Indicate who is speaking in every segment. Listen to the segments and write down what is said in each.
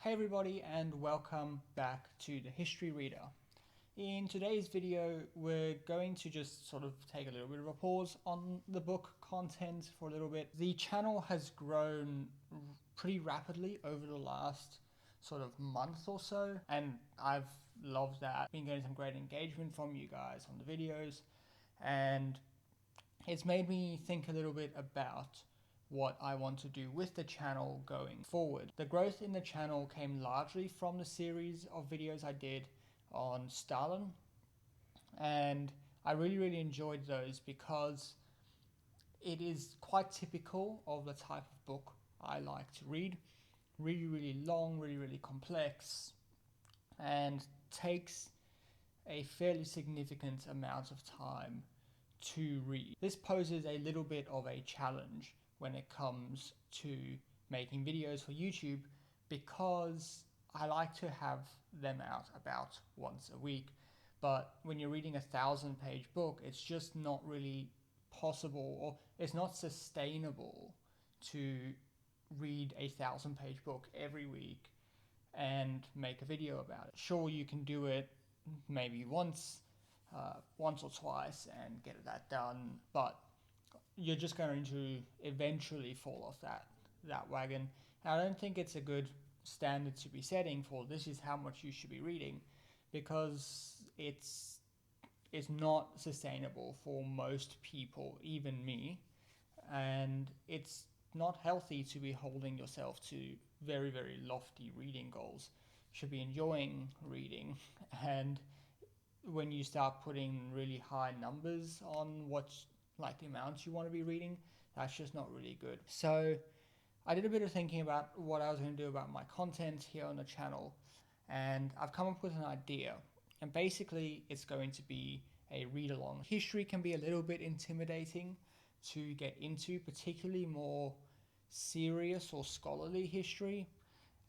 Speaker 1: Hey everybody, and welcome back to the History Reader. In today's video we're going to just sort of take a little bit of a pause on the book content for a little bit. The channel has grown pretty rapidly over the last sort of month or so, and I've loved that. Been getting some great engagement from you guys on the videos, and it's made me think a little bit about what I want to do with the channel going forward. The growth in the channel came largely from the series of videos I did on Stalin, and I really enjoyed those because it is quite typical of the type of book I like to read. Really long, really complex, and takes a fairly significant amount of time to read. This poses a little bit of a challenge when it comes to making videos for YouTube, because I like to have them out about once a week. But when you're reading 1,000-page book, it's just not really possible, or it's not sustainable to read a 1,000-page book every week and make a video about it. Sure, you can do it maybe once or twice and get that done, but you're just going to eventually fall off that wagon. And I don't think it's a good standard to be setting for this is how much you should be reading, because it's not sustainable for most people, even me, and it's not healthy to be holding yourself to very lofty reading goals. You should be enjoying reading, and when you start putting really high numbers on what's like the amounts you want to be reading, that's just not really good. So I did a bit of thinking about what I was going to do about my content here on the channel, and I've come up with an idea. And basically it's going to be a read along. History can be a little bit intimidating to get into, particularly more serious or scholarly history.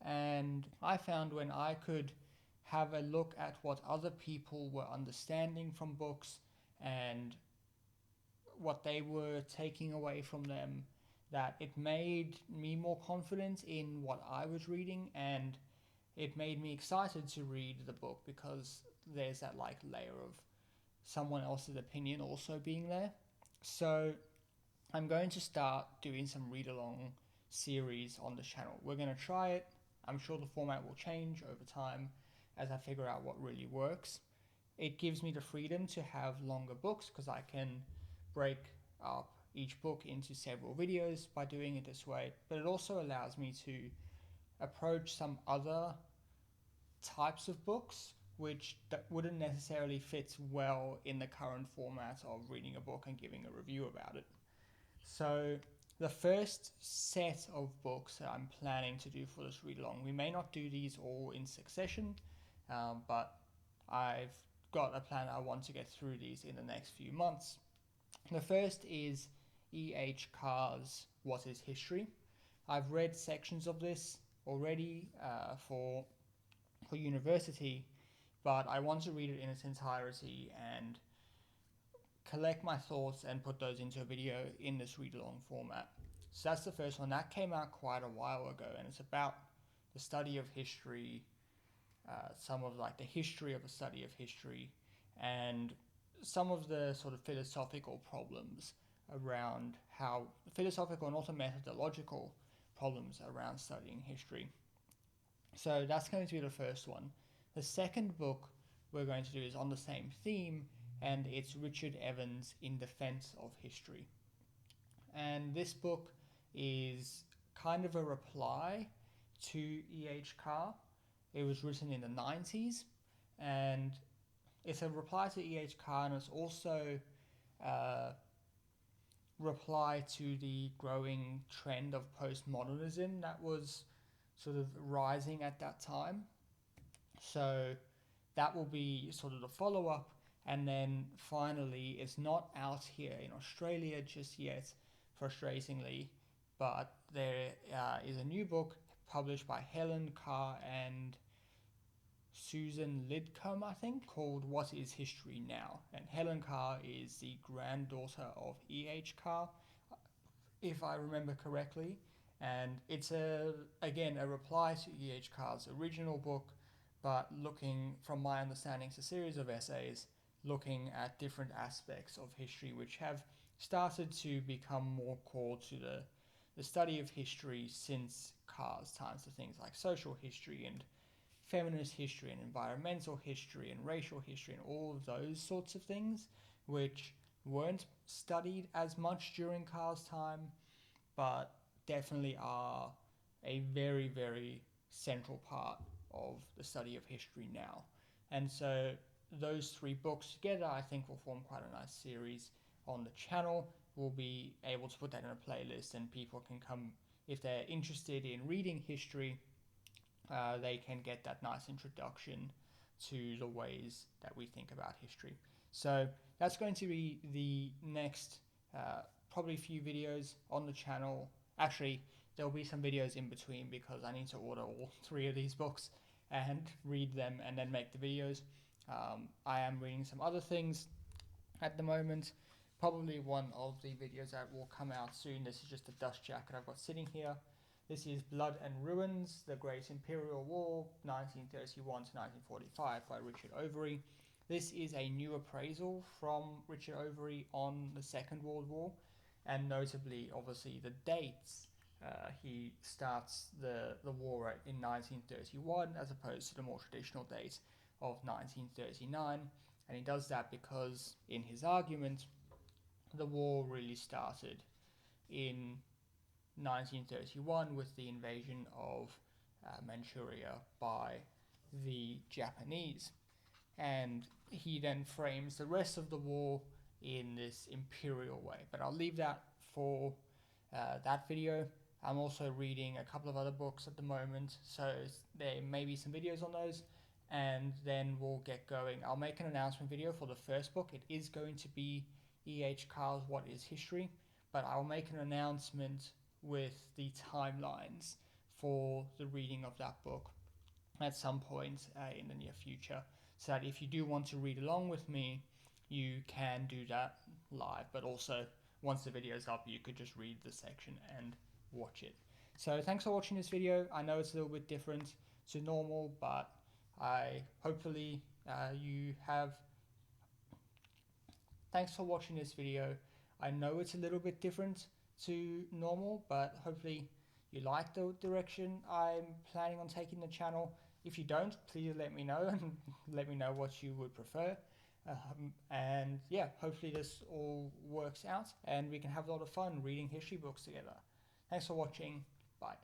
Speaker 1: And I found when I could have a look at what other people were understanding from books and what they were taking away from them, that it made me more confident in what I was reading, and it made me excited to read the book because there's that like layer of someone else's opinion also being there. So I'm going to start doing some read along series on the channel. We're going to try it. I'm sure the format will change over time as I figure out what really works. It gives me the freedom to have longer books because I can break up each book into several videos by doing it this way, but it also allows me to approach some other types of books which wouldn't necessarily fit well in the current format of reading a book and giving a review about it. So the first set of books that I'm planning to do for this read along, we may not do these all in succession, but I've got a plan. I want to get through these in the next few months. The first is E.H. Carr's What is History? I've read sections of this already for university, but I want to read it in its entirety and collect my thoughts and put those into a video in this read-along format. So that's the first one. That came out quite a while ago, and it's about the study of history, some of like the history of the study of history, and some of the sort of philosophical problems around how philosophical and also methodological problems around studying history. So that's going to be the first one. The second book we're going to do is on the same theme, and it's Richard Evans' In Defense of History. And this book is kind of a reply to E.H. Carr. It was written in the 90s, and it's a reply to E.H. Carr, and it's also a reply to the growing trend of postmodernism that was sort of rising at that time. So that will be sort of the follow-up. And then finally, it's not out here in Australia just yet, frustratingly, but there is a new book published by Helen Carr and Susan Lidcombe, I think, called What is History Now? And Helen Carr is the granddaughter of E.H. Carr, if I remember correctly. And it's again a reply to E.H. Carr's original book, but looking, from my understanding, it's a series of essays looking at different aspects of history which have started to become more core to the study of history since Carr's time. So things like social history and feminist history and environmental history and racial history and all of those sorts of things, which weren't studied as much during Carr's time, but definitely are a very, very central part of the study of history now. And so those three books together, I think, will form quite a nice series on the channel. We'll be able to put that in a playlist, and people can come, if they're interested in reading history, they can get that nice introduction to the ways that we think about history. So that's going to be the next probably few videos on the channel. Actually, there'll be some videos in between because I need to order all three of these books and read them and then make the videos. I am reading some other things at the moment. Probably one of the videos that will come out soon. This is just a dust jacket I've got sitting here. This is Blood and Ruins, The Great Imperial War, 1931 to 1945 by Richard Overy. This is a new appraisal from Richard Overy on the Second World War, and notably, obviously, the dates. He starts the war in 1931 as opposed to the more traditional date of 1939, and he does that because, in his argument, the war really started in 1931 with the invasion of Manchuria by the Japanese. And he then frames the rest of the war in this imperial way. But I'll leave that for that video. I'm also reading a couple of other books at the moment, so there may be some videos on those, and then we'll get going. I'll make an announcement video for the first book. It is going to be E.H. Carr's What is History, but I'll make an announcement with the timelines for the reading of that book at some point in the near future, so that if you do want to read along with me, you can do that live, but also once the video is up, you could just read the section and watch it. So thanks for watching this video. I know it's a little bit different to normal, but hopefully you have. Thanks for watching this video. I know it's a little bit different to normal, but hopefully you like the direction I'm planning on taking the channel. If you don't, please let me know and let me know what you would prefer. And yeah, hopefully this all works out and we can have a lot of fun reading history books together. Thanks for watching. Bye.